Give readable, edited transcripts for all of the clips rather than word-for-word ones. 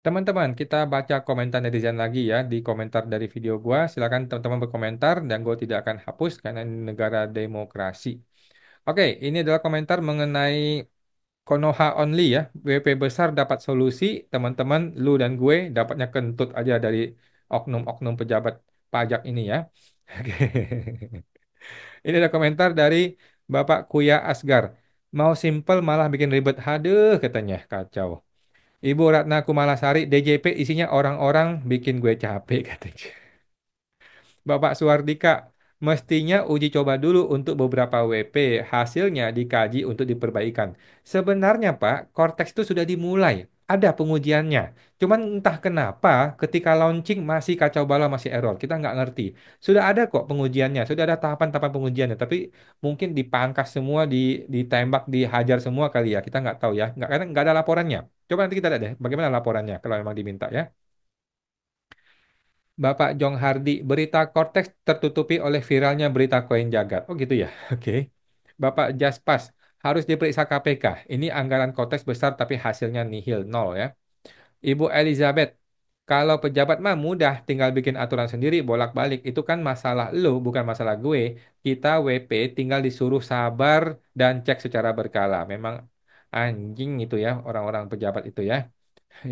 Teman-teman, kita baca komentar netizen lagi ya di komentar dari video gua. Silakan teman-teman berkomentar dan gue tidak akan hapus karena ini negara demokrasi. Oke, ini adalah komentar mengenai Konoha only ya. WP besar dapat solusi, teman-teman, lu dan gue dapatnya kentut aja dari oknum-oknum pejabat pajak ini ya. Oke. Ini ada komentar dari Bapak Kuya Asgar. Mau simple malah bikin ribet. Haduh, katanya kacau. Ibu Ratna Kumalasari, DJP isinya orang-orang bikin gue capek katanya. Bapak Suwardika, mestinya uji coba dulu untuk beberapa WP, hasilnya dikaji untuk diperbaikan. Sebenarnya Pak, Cortex itu sudah dimulai, ada pengujiannya. Cuman entah kenapa ketika launching masih kacau balau, masih error, kita nggak ngerti. Sudah ada kok pengujiannya, sudah ada tahapan-tahapan pengujiannya, tapi mungkin dipangkas semua, ditembak, dihajar semua kali ya, kita nggak tahu ya, nggak, karena nggak ada laporannya. Coba nanti kita lihat deh, bagaimana laporannya kalau memang diminta ya. Bapak Jong Hardi, berita Cortex tertutupi oleh viralnya berita koin jagat. Oh gitu ya, oke. Bapak Jaspas, harus diperiksa KPK. Ini anggaran Cortex besar tapi hasilnya nihil, nol ya. Ibu Elizabeth, kalau pejabat mah mudah, tinggal bikin aturan sendiri, bolak-balik. Itu kan masalah lu, bukan masalah gue. Kita WP tinggal disuruh sabar dan cek secara berkala. Memang anjing itu ya, orang-orang pejabat itu ya.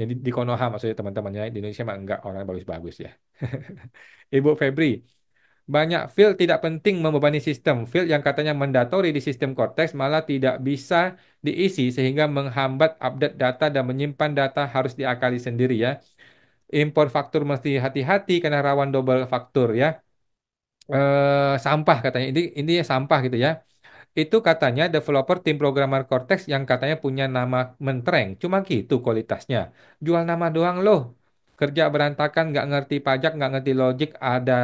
Jadi di Konoha maksudnya teman-temannya, di Indonesia mah enggak, orang bagus-bagus ya. Ibu Febri, banyak field tidak penting membebani sistem. Field yang katanya mandatori di sistem Cortex malah tidak bisa diisi sehingga menghambat update data dan menyimpan data harus diakali sendiri ya. Impor faktur mesti hati-hati karena rawan double faktur ya. Sampah katanya. Ini sampah gitu ya. Itu katanya developer tim programmer Cortex yang katanya punya nama mentereng. Cuma gitu kualitasnya. Jual nama doang loh. Kerja berantakan, nggak ngerti pajak, nggak ngerti logik, ada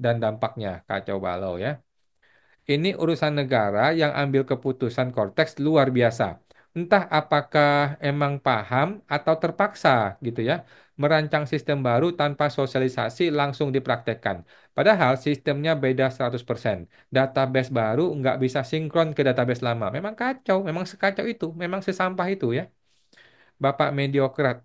dan dampaknya. Kacau balau ya. Ini urusan negara yang ambil keputusan Cortex luar biasa. Entah apakah emang paham atau terpaksa gitu ya. Merancang sistem baru tanpa sosialisasi langsung dipraktekkan. Padahal sistemnya beda 100%. Database baru nggak bisa sinkron ke database lama. Memang kacau, memang sekacau itu, memang sesampah itu ya. Bapak mediokrat.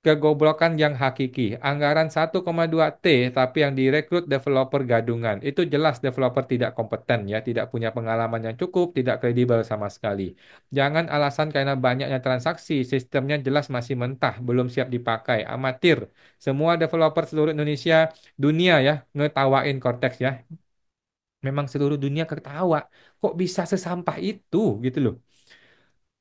Kegoblokan yang hakiki. Anggaran 1,2 T tapi yang direkrut developer gadungan. Itu jelas developer tidak kompeten ya, tidak punya pengalaman yang cukup, tidak kredibel sama sekali. Jangan alasan karena banyaknya transaksi, sistemnya jelas masih mentah, belum siap dipakai, amatir. Semua developer seluruh Indonesia, dunia ya, ngetawain Cortex ya. Memang seluruh dunia ketawa. Kok bisa sesampah itu gitu loh.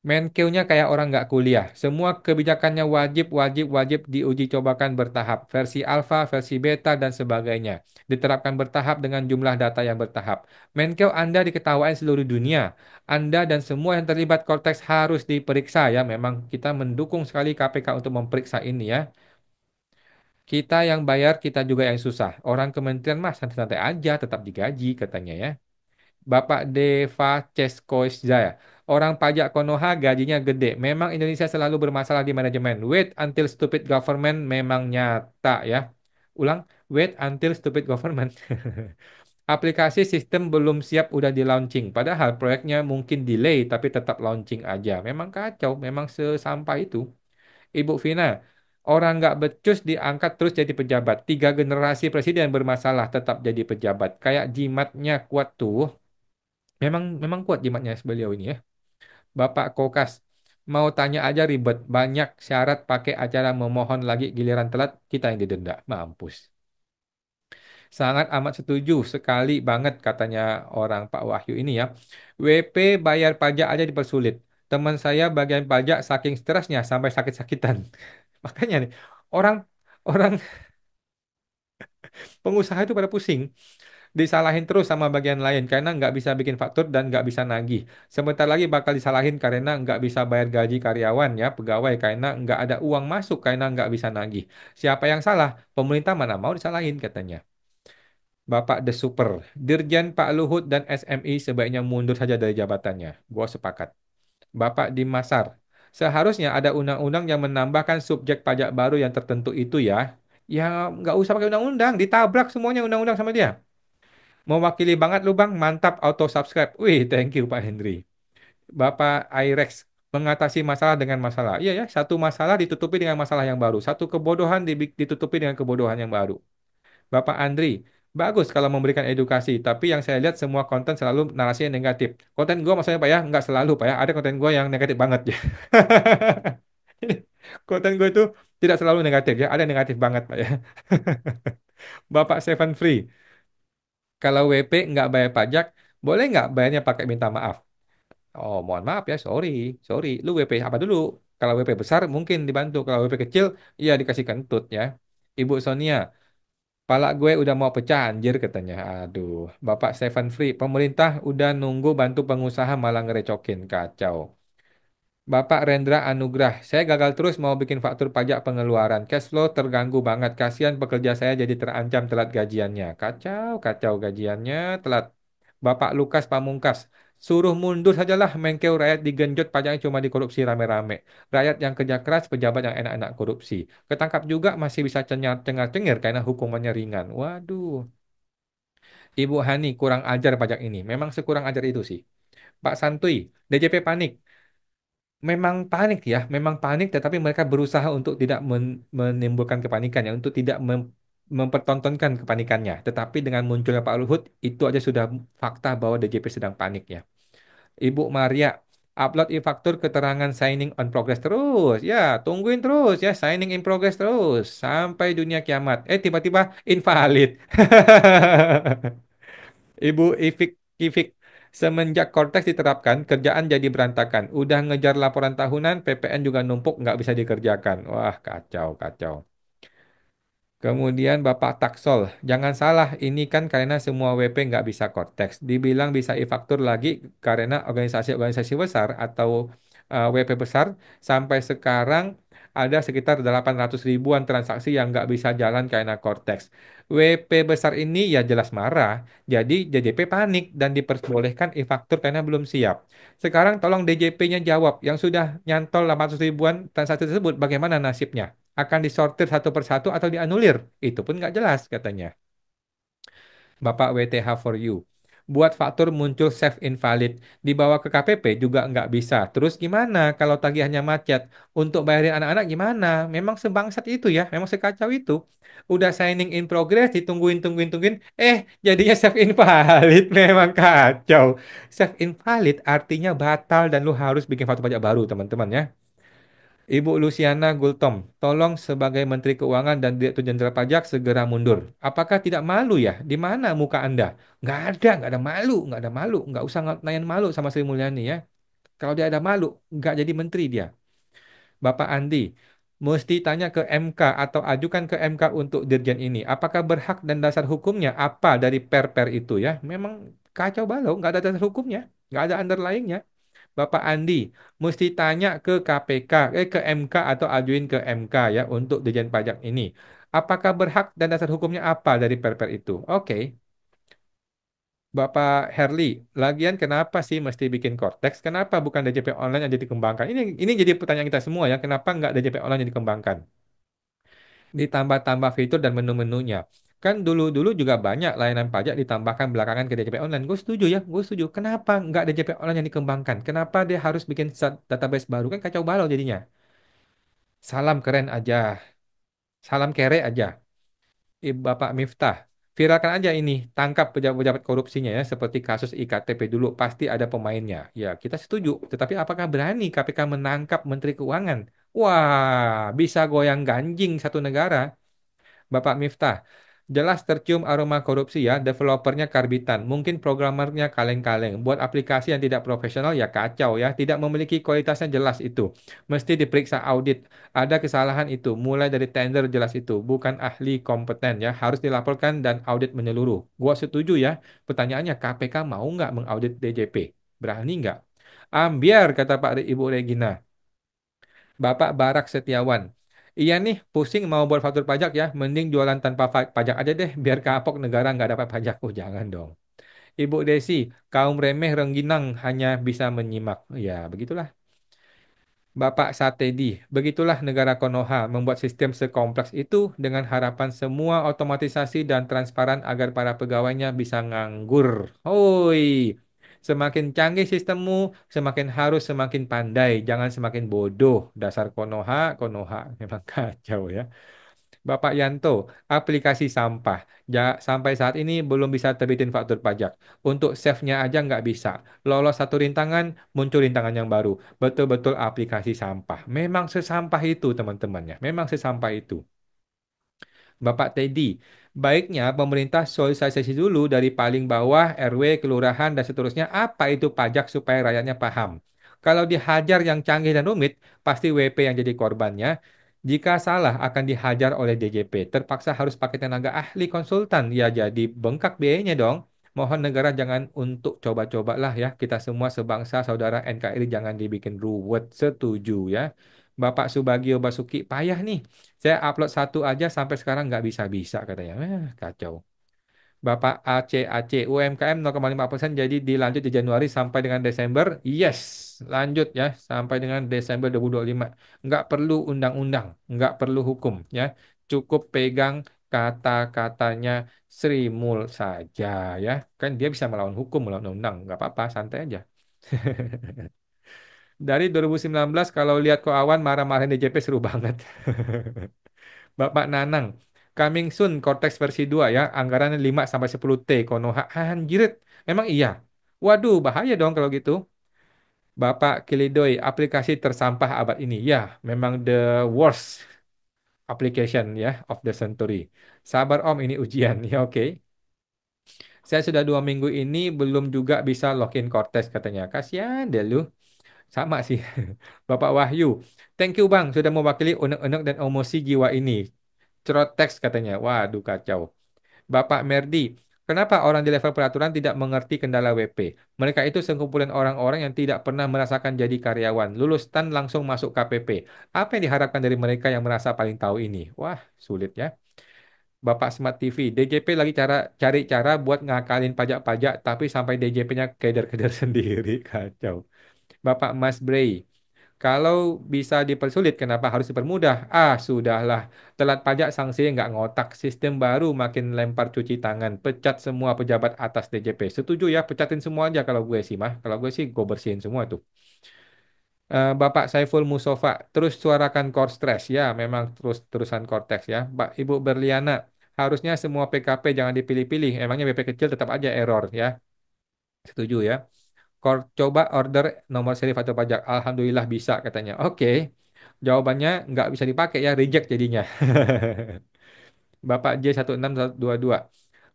Menkeu-nya kayak orang nggak kuliah. Semua kebijakannya wajib, wajib, wajib diuji cobakan bertahap. Versi alfa, versi beta, dan sebagainya. Diterapkan bertahap dengan jumlah data yang bertahap. Menkeu Anda diketawain seluruh dunia. Anda dan semua yang terlibat Cortex harus diperiksa ya. Memang kita mendukung sekali KPK untuk memeriksa ini ya. Kita yang bayar, kita juga yang susah. Orang kementerian mah santai-santai aja, tetap digaji katanya ya. Bapak Deva Ceskoisjaya. Orang pajak Konoha gajinya gede. Memang Indonesia selalu bermasalah di manajemen. Wait until stupid government memang nyata ya. Ulang, wait until stupid government. Aplikasi sistem belum siap udah di launching. Padahal proyeknya mungkin delay tapi tetap launching aja. Memang kacau, memang sesampah itu. Ibu Vina, orang nggak becus diangkat terus jadi pejabat. 3 generasi presiden bermasalah tetap jadi pejabat. Kayak jimatnya kuat tuh. Memang memang kuat jimatnya beliau ini ya. Bapak Kokas, mau tanya aja ribet, banyak syarat pakai acara memohon lagi giliran telat kita yang didenda. Mampus. Sangat amat setuju sekali banget katanya orang Pak Wahyu ini ya. WP bayar pajak aja dipersulit. Teman saya bagian pajak saking stresnya sampai sakit-sakitan. Makanya nih, orang orang pengusaha itu pada pusing. Disalahin terus sama bagian lain karena nggak bisa bikin faktur dan nggak bisa nagih. Sebentar lagi bakal disalahin karena nggak bisa bayar gaji karyawan ya, pegawai karena nggak ada uang masuk karena nggak bisa nagih. Siapa yang salah? Pemerintah mana mau disalahin katanya. Bapak The Super, Dirjen Pak Luhut dan SMI sebaiknya mundur saja dari jabatannya. Gua sepakat. Bapak Dimasar, seharusnya ada undang-undang yang menambahkan subjek pajak baru yang tertentu itu ya. Ya nggak usah pakai undang-undang, ditabrak semuanya undang-undang sama dia. Mewakili banget lu Bang, mantap auto subscribe. Wih, thank you Pak Henry. Bapak Irex. Mengatasi masalah dengan masalah. Iya ya, satu masalah ditutupi dengan masalah yang baru. Satu kebodohan ditutupi dengan kebodohan yang baru. Bapak Andri, bagus kalau memberikan edukasi, tapi yang saya lihat semua konten selalu narasinya negatif. Konten gue maksudnya Pak ya, nggak selalu Pak ya, ada konten gue yang negatif banget ya. Jadi, konten gue itu tidak selalu negatif ya, ada yang negatif banget Pak ya. Bapak Seven Free, kalau WP nggak bayar pajak, boleh nggak bayarnya pakai minta maaf? Oh, mohon maaf ya, sorry, sorry. Lu WP apa dulu? Kalau WP besar mungkin dibantu, kalau WP kecil, ya dikasih kentut ya. Ibu Sonia, pala gue udah mau pecah anjir katanya. Aduh, Bapak Seven Free, pemerintah udah nunggu bantu pengusaha malah ngerecokin, kacau. Bapak Rendra Anugrah, saya gagal terus mau bikin faktur pajak pengeluaran. Cash flow terganggu banget. Kasihan pekerja saya jadi terancam telat gajiannya. Kacau, kacau gajiannya telat. Bapak Lukas Pamungkas, suruh mundur sajalah Menkeu rakyat digenjot pajaknya cuma dikorupsi rame-rame. Rakyat yang kerja keras, pejabat yang enak-enak korupsi. Ketangkap juga masih bisa cengar-cengir karena hukumannya ringan. Waduh, Ibu Hani kurang ajar pajak ini. Memang sekurang ajar itu sih. Pak Santuy, DJP panik. Memang panik ya, memang panik, tetapi mereka berusaha untuk tidak menimbulkan kepanikan ya, untuk tidak mempertontonkan kepanikannya. Tetapi dengan munculnya Pak Luhut, itu aja sudah fakta bahwa DJP sedang panik ya. Ibu Maria, upload e-faktur keterangan signing on progress terus. Ya, tungguin terus ya, signing in progress terus sampai dunia kiamat. Tiba-tiba invalid. Ibu Ifik, semenjak Cortex diterapkan, kerjaan jadi berantakan. Udah ngejar laporan tahunan, PPN juga numpuk, nggak bisa dikerjakan. Wah, kacau, kacau. Kemudian Bapak Taksol, jangan salah, ini kan karena semua WP nggak bisa Cortex. Dibilang bisa e-faktur lagi karena organisasi-organisasi besar atau WP besar sampai sekarang ada sekitar 800 ribuan transaksi yang nggak bisa jalan karena Cortex. WP besar ini ya jelas marah, jadi DJP panik dan diperbolehkan e-faktur karena belum siap. Sekarang tolong DJP-nya jawab, yang sudah nyantol 800 ribuan transaksi tersebut, bagaimana nasibnya? Akan disortir satu persatu atau dianulir? Itu pun nggak jelas katanya. Bapak WTH for you. Buat faktur muncul save invalid. Dibawa ke KPP juga nggak bisa. Terus gimana kalau tagihannya macet? Untuk bayarin anak-anak gimana? Memang sebangsat itu ya. Memang sekacau itu. Udah signing in progress, ditungguin. Jadinya save invalid. Memang kacau. Save invalid artinya batal dan lu harus bikin faktur pajak baru, teman-teman ya. Ibu Luciana Gultom, tolong sebagai Menteri Keuangan dan Direktur Jenderal Pajak segera mundur. Apakah tidak malu ya? Di mana muka Anda? Nggak ada malu, nggak ada malu. Nggak usah nanyain malu sama Sri Mulyani ya. Kalau dia ada malu, nggak jadi menteri dia. Bapak Andi, mesti tanya ke MK atau ajukan ke MK untuk dirjen ini. Apakah berhak dan dasar hukumnya apa dari per-per itu ya? Memang kacau balau, nggak ada dasar hukumnya, nggak ada underlyingnya. Bapak Andi, mesti tanya ke KPK, ke MK atau ajuin ke MK ya untuk Dirjen Pajak ini. Apakah berhak dan dasar hukumnya apa dari per-per itu? Oke, Bapak Herli, lagian kenapa sih mesti bikin Cortex? Kenapa bukan DJP online yang dikembangkan? Ini jadi pertanyaan kita semua ya. Kenapa nggak DJP online yang dikembangkan? Ditambah-tambah fitur dan menu-menunya. Kan dulu-dulu juga banyak layanan pajak ditambahkan belakangan ke DJP online. Gue setuju ya, gue setuju. Kenapa nggak DJP online yang dikembangkan? Kenapa dia harus bikin database baru? Kan kacau balau jadinya. Salam keren aja, salam kere aja. Bapak Miftah, viralkan aja ini, tangkap pejabat-pejabat korupsinya ya, seperti kasus IKTP dulu, pasti ada pemainnya. Ya, kita setuju. Tetapi apakah berani KPK menangkap Menteri Keuangan? Wah, bisa goyang ganjing satu negara. Bapak Miftah, jelas tercium aroma korupsi ya, developernya karbitan, mungkin programmernya kaleng-kaleng, buat aplikasi yang tidak profesional ya kacau ya, tidak memiliki kualitasnya jelas itu, mesti diperiksa audit, ada kesalahan itu, mulai dari tender jelas itu, bukan ahli kompeten ya, harus dilaporkan dan audit menyeluruh. Gua setuju ya, pertanyaannya KPK mau nggak mengaudit DJP? Berani nggak? Ambiar, kata Ibu Regina. Bapak Barak Setiawan. Iya nih, pusing mau buat faktur pajak ya. Mending jualan tanpa pajak aja deh, biar kapok negara nggak dapat pajak. Oh, jangan dong. Ibu Desi, kaum remeh rengginang hanya bisa menyimak. Ya, begitulah. Bapak Satedi, begitulah negara Konoha membuat sistem sekompleks itu dengan harapan semua otomatisasi dan transparan agar para pegawainya bisa nganggur. Hoi, Semakin canggih sistemmu, semakin harus semakin pandai, jangan semakin bodoh. Dasar Konoha, Konoha. Memang kacau ya. Bapak Yanto, aplikasi sampah. Sampai saat ini belum bisa terbitin faktur pajak. Untuk save-nya aja nggak bisa. Lolos satu rintangan, muncul rintangan yang baru. Betul-betul aplikasi sampah. Memang sesampah itu teman-temannya. Memang sesampah itu. Bapak Teddy, baiknya pemerintah sosialisasi dulu dari paling bawah, RW, kelurahan, dan seterusnya, apa itu pajak supaya rakyatnya paham. Kalau dihajar yang canggih dan rumit, pasti WP yang jadi korbannya. Jika salah akan dihajar oleh DJP, terpaksa harus pakai tenaga ahli konsultan. Ya jadi bengkak biayanya dong. Mohon negara jangan untuk coba-coba lah ya. Kita semua sebangsa saudara NKRI jangan dibikin ruwet. Setuju ya. Bapak Subagio Basuki, payah nih. Saya upload satu aja sampai sekarang nggak bisa-bisa katanya. Kacau. Bapak AC UMKM 0,5% jadi dilanjut di Januari sampai dengan Desember. Yes, lanjut ya sampai dengan Desember 2025. Nggak perlu undang-undang, nggak perlu hukum ya. Cukup pegang kata-katanya Sri Mul saja ya. Kan dia bisa melawan hukum, melawan undang. Nggak apa-apa, santai aja. Dari 2019 kalau lihat Ko Awan marah-marahin DJP seru banget. Bapak Nanang, coming soon Cortex versi 2 ya, anggarannya 5 sampai 10 T Konoha. Anjir, memang iya. Waduh, bahaya dong kalau gitu. Bapak Kilidoy, aplikasi tersampah abad ini. Ya, memang the worst application ya of the century. Sabar Om, ini ujian. Ya oke. Saya sudah 2 minggu ini belum juga bisa login Cortex katanya. Kasihan deh lu. Sama sih. Bapak Wahyu, thank you Bang sudah mewakili unek-unek dan emosi jiwa ini. Cerotex katanya. Waduh kacau. Bapak Merdi, kenapa orang di level peraturan tidak mengerti kendala WP? Mereka itu sekumpulan orang-orang yang tidak pernah merasakan jadi karyawan. Lulus TAN langsung masuk KPP. Apa yang diharapkan dari mereka yang merasa paling tahu ini? Wah, sulit ya. Bapak Smart TV, DJP lagi cari cara buat ngakalin pajak-pajak, tapi sampai DJP-nya keder-keder sendiri. Kacau. Bapak Mas Bray, kalau bisa dipersulit, kenapa harus dipermudah? Ah, sudahlah. Telat pajak sanksinya nggak ngotak. Sistem baru makin lempar cuci tangan. Pecat semua pejabat atas DJP. Setuju ya, pecatin semua aja kalau gue sih, mah. Kalau gue sih, gue bersihin semua tuh. Bapak Saiful Musofa, terus suarakan core stress. Ya, memang terusan Cortex ya. Ibu Berliana, harusnya semua PKP jangan dipilih-pilih. Emangnya BP kecil tetap aja error ya. Setuju ya. Coba order nomor seri faktur pajak. Alhamdulillah bisa katanya. Oke. Jawabannya nggak bisa dipakai ya, reject jadinya. Bapak J1622.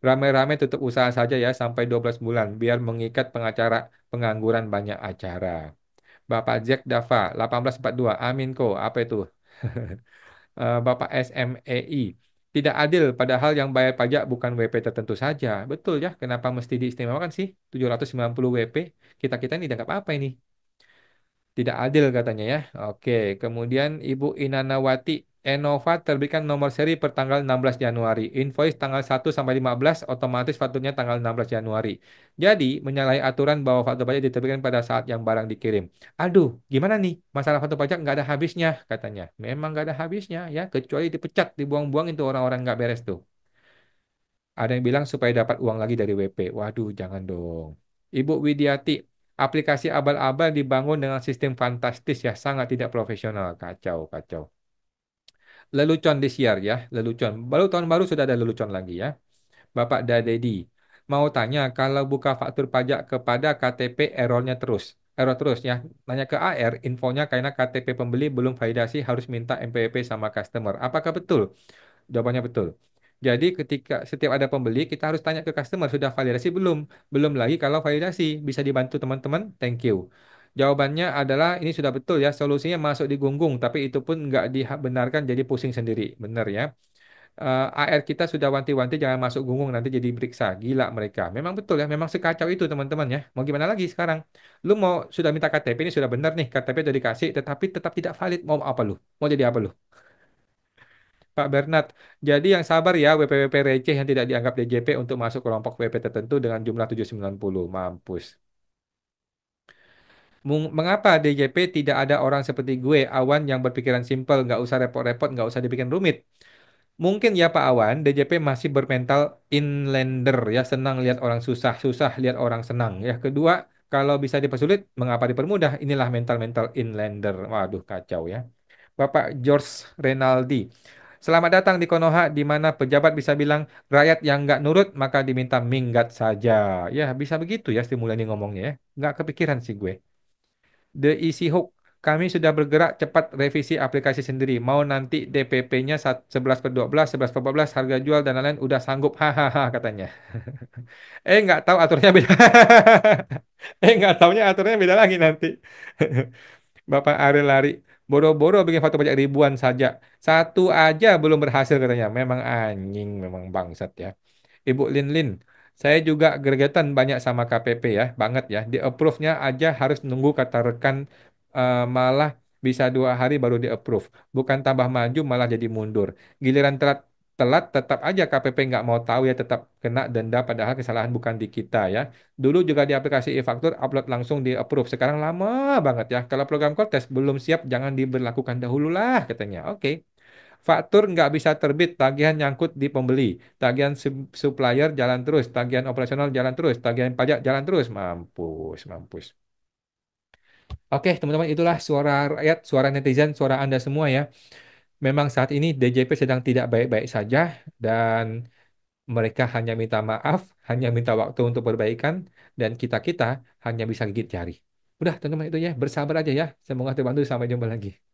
Rame-rame tutup usaha saja ya sampai 12 bulan biar mengikat pengacara pengangguran banyak acara. Bapak Jack Dava 1842. Amin ko. Apa itu? Bapak SMEI. Tidak adil padahal yang bayar pajak bukan WP tertentu saja. Betul ya, kenapa mesti diistimewakan sih? 790 WP. Kita-kita ini dianggap apa ini? Tidak adil katanya ya. Oke, kemudian Ibu Inanawati, Enova terbitkan nomor seri per tanggal 16 Januari. Invoice tanggal 1 sampai 15, otomatis fakturnya tanggal 16 Januari. Jadi, menyalahi aturan bahwa faktur pajak diterbitkan pada saat yang barang dikirim. Aduh, gimana nih? Masalah faktur pajak nggak ada habisnya katanya. Memang nggak ada habisnya ya, kecuali dipecat, dibuang-buang itu orang-orang nggak beres tuh. Ada yang bilang supaya dapat uang lagi dari WP. Waduh, jangan dong. Ibu Widiati, aplikasi abal-abal dibangun dengan sistem fantastis ya, sangat tidak profesional. Kacau, kacau. Lelucon this year ya, lelucon. Baru tahun baru sudah ada lelucon lagi ya. Bapak Dadedi, mau tanya kalau buka faktur pajak kepada KTP errornya terus. Error terus ya. Nanya ke AR, infonya karena KTP pembeli belum validasi harus minta MPP sama customer. Apakah betul? Jawabannya betul. Jadi ketika setiap ada pembeli, kita harus tanya ke customer, sudah validasi belum? Belum lagi kalau validasi. Bisa dibantu teman-teman? Thank you. Jawabannya adalah ini sudah betul ya, solusinya masuk di Gunggung, tapi itu pun nggak dibenarkan jadi pusing sendiri. Benar ya. AR kita sudah wanti-wanti jangan masuk Gunggung nanti jadi beriksa. Gila mereka. Memang betul ya, memang sekacau itu teman-teman ya. Mau gimana lagi sekarang? Lu mau sudah minta KTP ini sudah benar nih, KTP sudah dikasih, tetapi tetap tidak valid. Mau apa lu? Mau jadi apa lu? Pak Bernard, jadi yang sabar ya WP-WP receh yang tidak dianggap DJP untuk masuk kelompok WP tertentu dengan jumlah 790. Mampus. Mengapa DJP tidak ada orang seperti gue, Awan yang berpikiran simpel, nggak usah repot-repot, nggak usah dibikin rumit? Mungkin ya Pak Awan, DJP masih bermental inlander ya, senang lihat orang susah, susah lihat orang senang. Ya, kedua, Kalau bisa dipersulit, mengapa dipermudah? Inilah mental-mental inlander. Waduh, kacau ya. Bapak George Renaldi. Selamat datang di Konoha, di mana pejabat bisa bilang, rakyat yang nggak nurut, maka diminta minggat saja. Ya, bisa begitu ya Sri Mulyani ngomongnya ya. Nggak kepikiran sih gue. The Easy Hook. Kami sudah bergerak cepat revisi aplikasi sendiri. Mau nanti DPP-nya 11/12, 11/14, harga jual dan lain-lain udah sanggup. Hahaha katanya. Nggak tahu aturannya beda. Nggak taunya aturannya beda lagi nanti. Bapak Ariel lari. Boro-boro bikin foto pajak ribuan saja. Satu aja belum berhasil katanya. Memang anjing, memang bangsat ya. Ibu Lin Lin, saya juga gregetan banyak sama KPP ya, banget ya. Di approve-nya aja harus nunggu kata rekan, malah bisa 2 hari baru di approve. Bukan tambah maju malah jadi mundur. Giliran telat telat tetap aja KPP nggak mau tahu ya tetap kena denda padahal kesalahan bukan di kita ya. Dulu juga di aplikasi e-faktur upload langsung di approve. Sekarang lama banget ya. Kalau program kontes belum siap jangan diberlakukan dahulu lah katanya. Oke. Faktur nggak bisa terbit, tagihan nyangkut di pembeli, tagihan supplier jalan terus, tagihan operasional jalan terus, tagihan pajak jalan terus. Mampus, mampus. Oke, teman-teman, itulah suara rakyat, suara netizen, suara Anda semua ya. Memang saat ini DJP sedang tidak baik-baik saja dan mereka hanya minta maaf, hanya minta waktu untuk perbaikan, dan kita-kita hanya bisa gigit jari. Udah, teman-teman itu ya, bersabar aja ya. Semoga terbantu, sampai jumpa lagi.